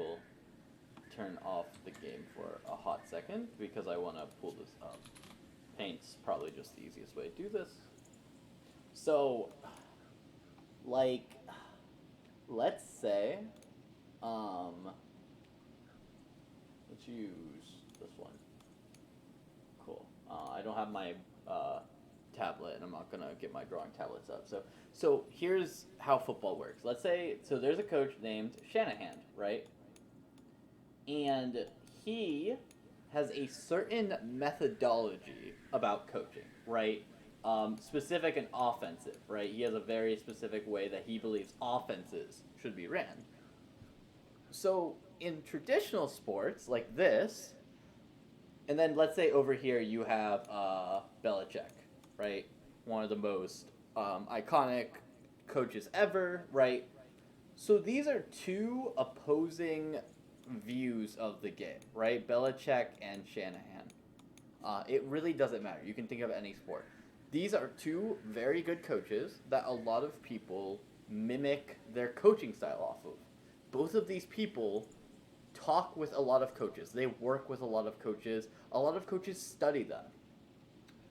will turn off the game for a hot second because I want to pull this up. Paint's probably just the easiest way to do this. So, like, let's say, let's use this one. Cool. I don't have my tablet, and I'm not gonna get my drawing tablets up. So here's how football works. Let's say there's a coach named Shanahan, right? And he has a certain methodology about coaching, right? Specific and offensive, right? He has a very specific way that he believes offenses should be ran. So in traditional sports like this, and then let's say over here you have Belichick, right? One of the most iconic coaches ever, right? So these are two opposing views of the game, right? Belichick and Shanahan. It really doesn't matter. You can think of any sport. These are two very good coaches that a lot of people mimic their coaching style off of. Both of these people talk with a lot of coaches. They work with a lot of coaches. A lot of coaches study them.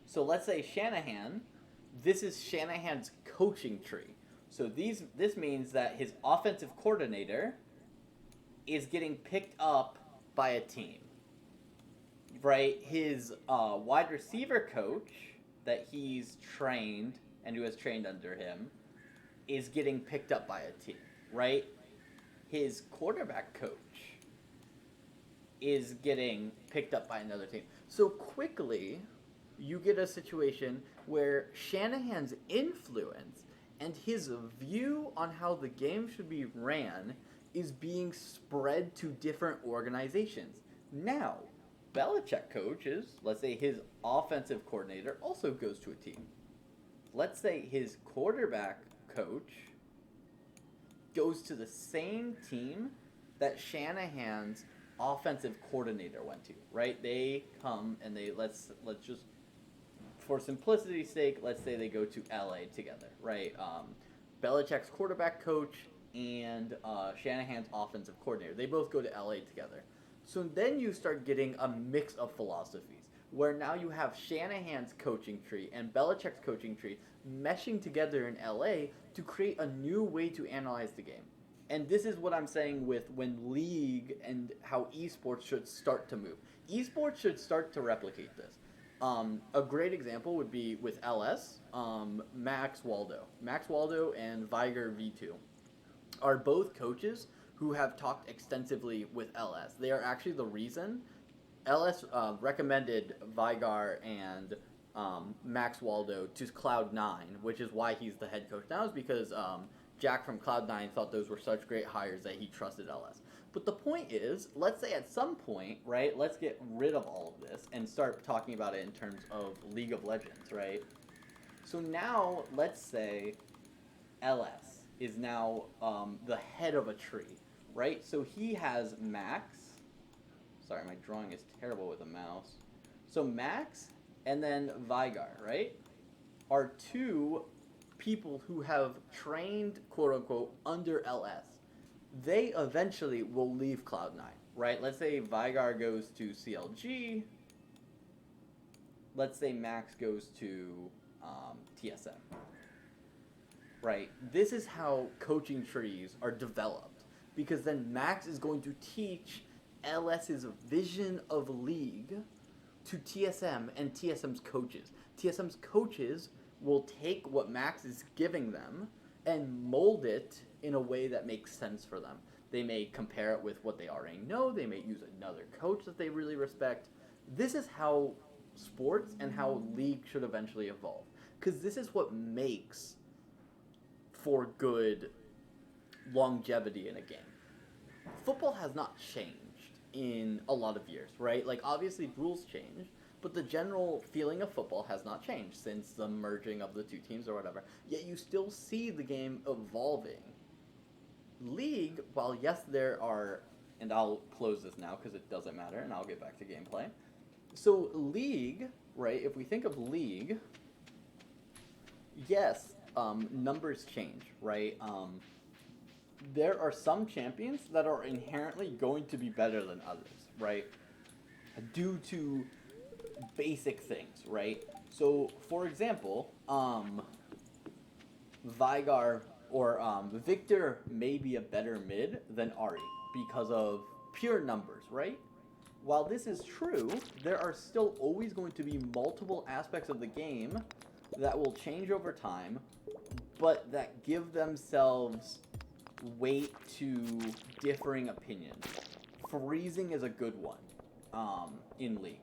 So let's say Shanahan, this is Shanahan's coaching tree. So this means that his offensive coordinator is getting picked up by a team. Right? His wide receiver coach that he's trained and who has trained under him is getting picked up by a team. Right? His quarterback coach is getting picked up by another team. So quickly, you get a situation where Shanahan's influence and his view on how the game should be ran is being spread to different organizations. Now, Belichick coaches, let's say his offensive coordinator also goes to a team. Let's say his quarterback coach goes to the same team that Shanahan's offensive coordinator went to, right? They come and let's just, for simplicity's sake, let's say they go to LA together, right? Belichick's quarterback coach and Shanahan's offensive coordinator. They both go to LA together. So then you start getting a mix of philosophies, where now you have Shanahan's coaching tree and Belichick's coaching tree meshing together in LA to create a new way to analyze the game. And this is what I'm saying with when league and how esports should start to move. Esports should start to replicate this. A great example would be with LS, Max Waldo. Max Waldo and Viger V2 are both coaches who have talked extensively with LS. They are actually the reason LS recommended Vigar and Max Waldo to Cloud9, which is why he's the head coach now, is because Jack from Cloud9 thought those were such great hires that he trusted LS. But the point is, let's say at some point, right, let's get rid of all of this and start talking about it in terms of League of Legends, right? So now, let's say LS is now the head of a tree, right? So he has Max. Sorry, my drawing is terrible with a mouse. So Max and then Vigar, right, are two people who have trained, quote unquote, under LS. They eventually will leave Cloud9, right? Let's say Vigar goes to CLG. Let's say Max goes to TSM. Right? This is how coaching trees are developed. Because then Max is going to teach LS's vision of league to TSM and TSM's coaches. TSM's coaches will take what Max is giving them and mold it in a way that makes sense for them. They may compare it with what they already know. They may use another coach that they really respect. This is how sports and how league should eventually evolve. Because this is what makes for good longevity in a game. Football has not changed in a lot of years, right? Like, obviously rules change, but the general feeling of football has not changed since the merging of the two teams or whatever. Yet you still see the game evolving. League, while yes there are, and I'll close this now because it doesn't matter and I'll get back to gameplay. So League, right, if we think of League, yes, numbers change, right? there are some champions that are inherently going to be better than others, right? Due to basic things, right? So, for example, Vigar or Victor may be a better mid than Ari because of pure numbers, right? While this is true, there are still always going to be multiple aspects of the game that will change over time, but that give themselves weight to differing opinions. Freezing is a good one in League.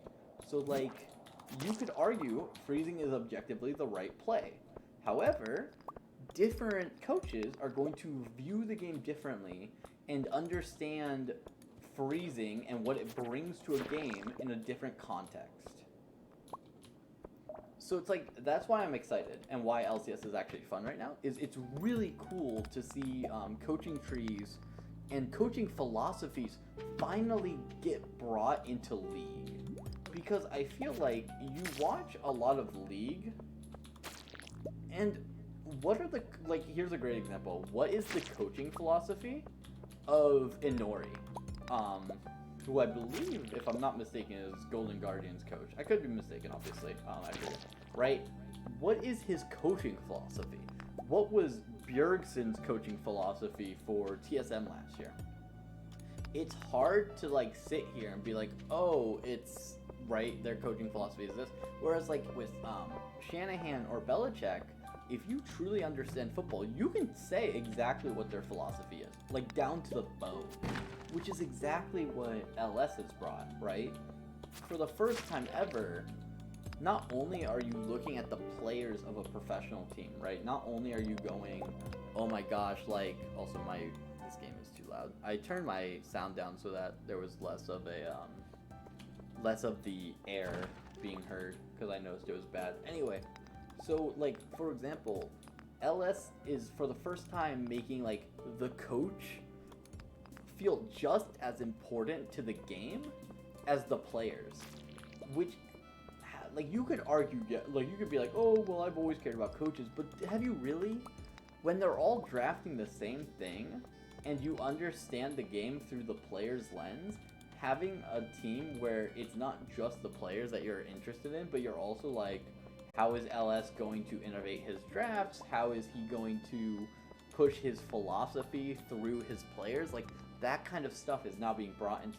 So, like, you could argue freezing is objectively the right play. However, different coaches are going to view the game differently and understand freezing and what it brings to a game in a different context. So it's like, that's why I'm excited and why LCS is actually fun right now, is it's really cool to see coaching trees and coaching philosophies finally get brought into League. Because I feel like you watch a lot of League, and what are the, like, here's a great example. What is the coaching philosophy of Inori? Who I believe, if I'm not mistaken, is Golden Guardian's coach. I could be mistaken, obviously. I forget. Right? What is his coaching philosophy? What was Bjergsen's coaching philosophy for TSM last year? It's hard to, like, sit here and be like, oh, it's, right, their coaching philosophy is this. Whereas, like, with Shanahan or Belichick, if you truly understand football, you can say exactly what their philosophy is. Like, down to the bone. Which is exactly what LS has brought, right? For the first time ever, not only are you looking at the players of a professional team, right? Not only are you going, oh my gosh, like, also this game is too loud. I turned my sound down so that there was less of the air being heard, because I noticed it was bad. Anyway, so, like, for example, LS is for the first time making, like, the coach feel just as important to the game as the players, which, like, you could argue, like, you could be like, oh, well, I've always cared about coaches, but have you really? When they're all drafting the same thing, and you understand the game through the player's lens, having a team where it's not just the players that you're interested in, but you're also like, how is LS going to innovate his drafts? How is he going to push his philosophy through his players? Like, that kind of stuff is now being brought into